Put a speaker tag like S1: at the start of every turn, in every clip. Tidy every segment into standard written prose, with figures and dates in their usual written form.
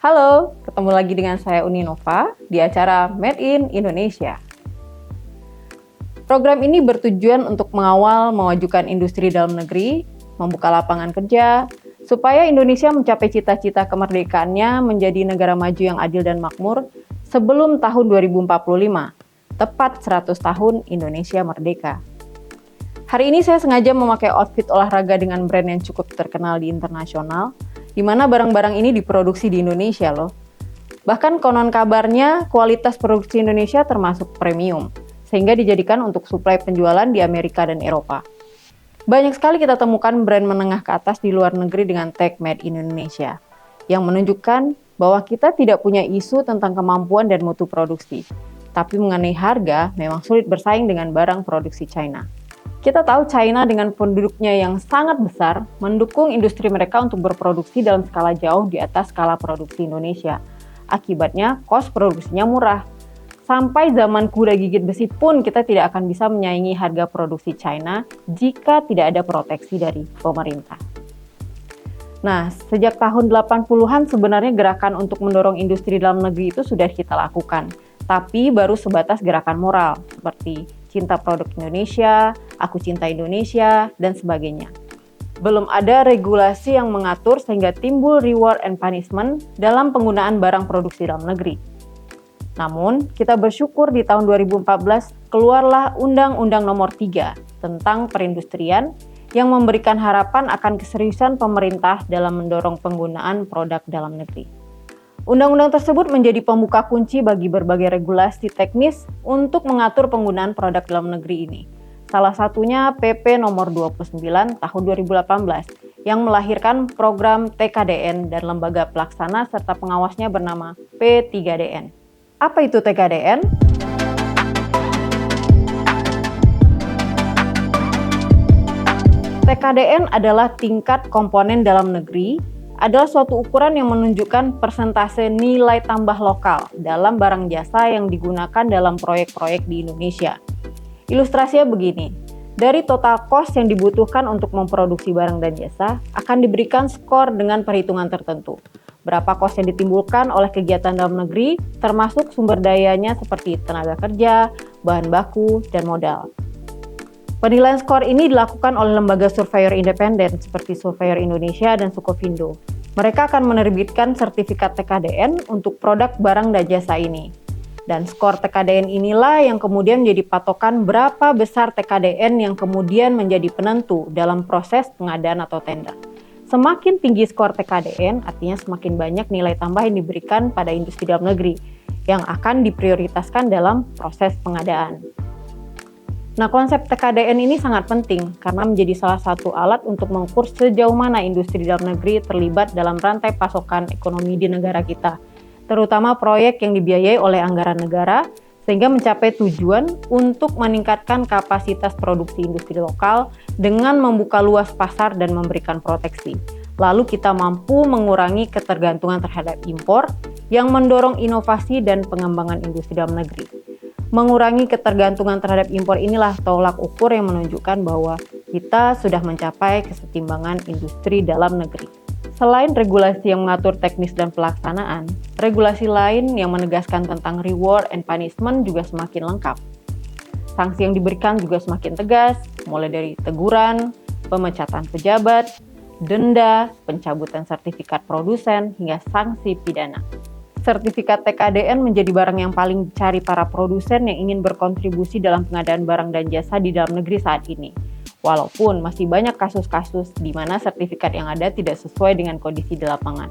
S1: Halo, ketemu lagi dengan saya Uni Nova di acara Made in Indonesia. Program ini bertujuan untuk mengawal memajukan industri dalam negeri, membuka lapangan kerja, supaya Indonesia mencapai cita-cita kemerdekaannya menjadi negara maju yang adil dan makmur sebelum tahun 2045, tepat 100 tahun Indonesia merdeka. Hari ini saya sengaja memakai outfit olahraga dengan brand yang cukup terkenal di internasional, di mana barang-barang ini diproduksi di Indonesia loh. Bahkan konon kabarnya kualitas produksi Indonesia termasuk premium, sehingga dijadikan untuk suplai penjualan di Amerika dan Eropa. Banyak sekali kita temukan brand menengah ke atas di luar negeri dengan tag Made in Indonesia, yang menunjukkan bahwa kita tidak punya isu tentang kemampuan dan mutu produksi, tapi mengenai harga memang sulit bersaing dengan barang produksi China. Kita tahu China dengan penduduknya yang sangat besar mendukung industri mereka untuk berproduksi dalam skala jauh di atas skala produksi Indonesia. Akibatnya, kos produksinya murah. Sampai zaman kuda gigit besi pun kita tidak akan bisa menyaingi harga produksi China jika tidak ada proteksi dari pemerintah. Nah, sejak tahun 80-an sebenarnya gerakan untuk mendorong industri dalam negeri itu sudah kita lakukan. Tapi baru sebatas gerakan moral, seperti cinta produk Indonesia, aku cinta Indonesia, dan sebagainya. Belum ada regulasi yang mengatur sehingga timbul reward and punishment dalam penggunaan barang produksi dalam negeri. Namun, kita bersyukur di tahun 2014 keluarlah Undang-Undang Nomor 3 tentang perindustrian yang memberikan harapan akan keseriusan pemerintah dalam mendorong penggunaan produk dalam negeri. Undang-undang tersebut menjadi pembuka kunci bagi berbagai regulasi teknis untuk mengatur penggunaan produk dalam negeri ini. Salah satunya PP nomor 29 tahun 2018 yang melahirkan program TKDN dan lembaga pelaksana serta pengawasnya bernama P3DN. Apa itu TKDN? TKDN adalah tingkat komponen dalam negeri, adalah suatu ukuran yang menunjukkan persentase nilai tambah lokal dalam barang jasa yang digunakan dalam proyek-proyek di Indonesia. Ilustrasinya begini, dari total cost yang dibutuhkan untuk memproduksi barang dan jasa akan diberikan skor dengan perhitungan tertentu. Berapa cost yang ditimbulkan oleh kegiatan dalam negeri, termasuk sumber dayanya seperti tenaga kerja, bahan baku, dan modal. Penilaian skor ini dilakukan oleh lembaga surveyor independen seperti Surveyor Indonesia dan Sukovindo. Mereka akan menerbitkan sertifikat TKDN untuk produk barang dan jasa ini. Dan skor TKDN inilah yang kemudian menjadi patokan berapa besar TKDN yang kemudian menjadi penentu dalam proses pengadaan atau tender. Semakin tinggi skor TKDN, artinya semakin banyak nilai tambah yang diberikan pada industri dalam negeri yang akan diprioritaskan dalam proses pengadaan. Nah, konsep TKDN ini sangat penting karena menjadi salah satu alat untuk mengukur sejauh mana industri dalam negeri terlibat dalam rantai pasokan ekonomi di negara kita, terutama proyek yang dibiayai oleh anggaran negara, sehingga mencapai tujuan untuk meningkatkan kapasitas produksi industri lokal dengan membuka luas pasar dan memberikan proteksi. Lalu kita mampu mengurangi ketergantungan terhadap impor yang mendorong inovasi dan pengembangan industri dalam negeri. Mengurangi ketergantungan terhadap impor inilah tolak ukur yang menunjukkan bahwa kita sudah mencapai kesetimbangan industri dalam negeri. Selain regulasi yang mengatur teknis dan pelaksanaan, regulasi lain yang menegaskan tentang reward and punishment juga semakin lengkap. Sanksi yang diberikan juga semakin tegas, mulai dari teguran, pemecatan pejabat, denda, pencabutan sertifikat produsen, hingga sanksi pidana. Sertifikat TKDN menjadi barang yang paling dicari para produsen yang ingin berkontribusi dalam pengadaan barang dan jasa di dalam negeri saat ini. Walaupun masih banyak kasus-kasus di mana sertifikat yang ada tidak sesuai dengan kondisi di lapangan.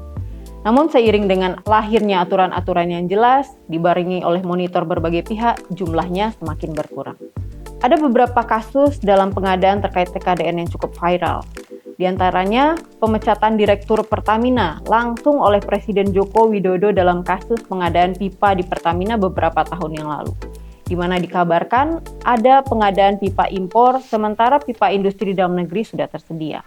S1: Namun seiring dengan lahirnya aturan-aturan yang jelas, dibarengi oleh monitor berbagai pihak, jumlahnya semakin berkurang. Ada beberapa kasus dalam pengadaan terkait TKDN yang cukup viral. Di antaranya, pemecatan Direktur Pertamina langsung oleh Presiden Joko Widodo dalam kasus pengadaan pipa di Pertamina beberapa tahun yang lalu, di mana dikabarkan ada pengadaan pipa impor sementara pipa industri dalam negeri sudah tersedia.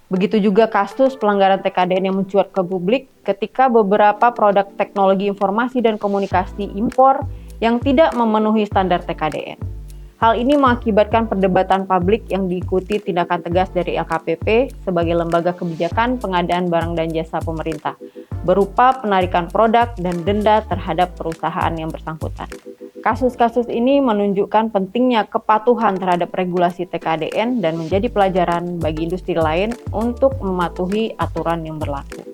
S1: Begitu juga kasus pelanggaran TKDN yang mencuat ke publik ketika beberapa produk teknologi informasi dan komunikasi impor yang tidak memenuhi standar TKDN. Hal ini mengakibatkan perdebatan publik yang diikuti tindakan tegas dari LKPP sebagai lembaga kebijakan pengadaan barang dan jasa pemerintah. berupa penarikan produk dan denda terhadap perusahaan yang bersangkutan. Kasus-kasus ini menunjukkan pentingnya kepatuhan terhadap regulasi TKDN dan menjadi pelajaran bagi industri lain untuk mematuhi aturan yang berlaku.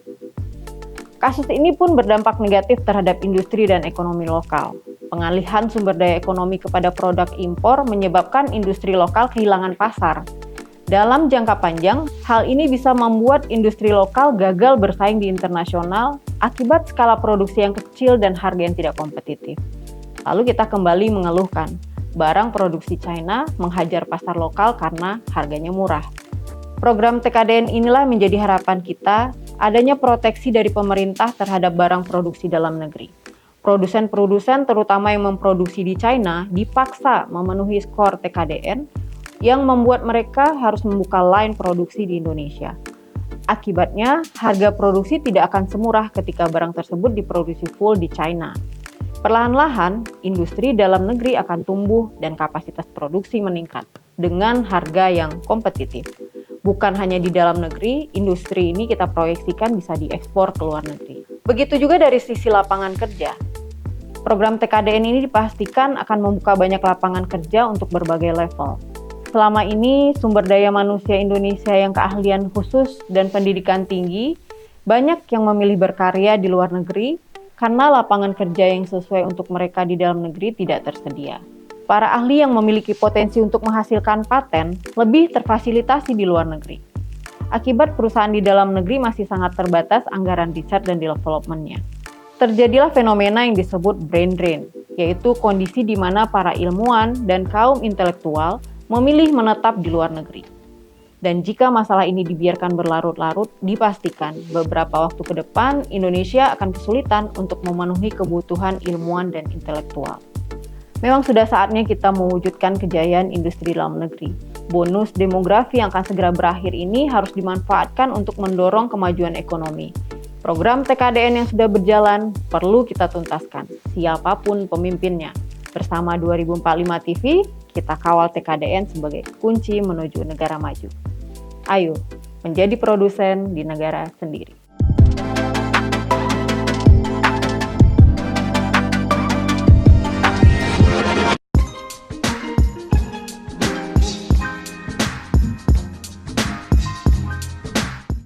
S1: Kasus ini pun berdampak negatif terhadap industri dan ekonomi lokal. Pengalihan sumber daya ekonomi kepada produk impor menyebabkan industri lokal kehilangan pasar. Dalam jangka panjang, hal ini bisa membuat industri lokal gagal bersaing di internasional akibat skala produksi yang kecil dan harga yang tidak kompetitif. Lalu kita kembali mengeluhkan, barang produksi China menghajar pasar lokal karena harganya murah. Program TKDN inilah menjadi harapan kita adanya proteksi dari pemerintah terhadap barang produksi dalam negeri. Produsen-produsen terutama yang memproduksi di China dipaksa memenuhi skor TKDN yang membuat mereka harus membuka line produksi di Indonesia. Akibatnya, harga produksi tidak akan semurah ketika barang tersebut diproduksi full di China. Perlahan-lahan, industri dalam negeri akan tumbuh dan kapasitas produksi meningkat dengan harga yang kompetitif. Bukan hanya di dalam negeri, industri ini kita proyeksikan bisa diekspor ke luar negeri. Begitu juga dari sisi lapangan kerja. Program TKDN ini dipastikan akan membuka banyak lapangan kerja untuk berbagai level. Selama ini, sumber daya manusia Indonesia yang keahlian khusus dan pendidikan tinggi banyak yang memilih berkarya di luar negeri karena lapangan kerja yang sesuai untuk mereka di dalam negeri tidak tersedia. Para ahli yang memiliki potensi untuk menghasilkan paten lebih terfasilitasi di luar negeri. Akibat perusahaan di dalam negeri masih sangat terbatas anggaran riset dan development-nya. Terjadilah fenomena yang disebut brain drain, yaitu kondisi di mana para ilmuwan dan kaum intelektual memilih menetap di luar negeri. Dan jika masalah ini dibiarkan berlarut-larut, dipastikan beberapa waktu ke depan Indonesia akan kesulitan untuk memenuhi kebutuhan ilmuwan dan intelektual. Memang sudah saatnya kita mewujudkan kejayaan industri dalam negeri. Bonus demografi yang akan segera berakhir ini harus dimanfaatkan untuk mendorong kemajuan ekonomi. Program TKDN yang sudah berjalan perlu kita tuntaskan, siapapun pemimpinnya. Bersama 2045 TV, kita kawal TKDN sebagai kunci menuju negara maju. Ayo, menjadi produsen di negara sendiri.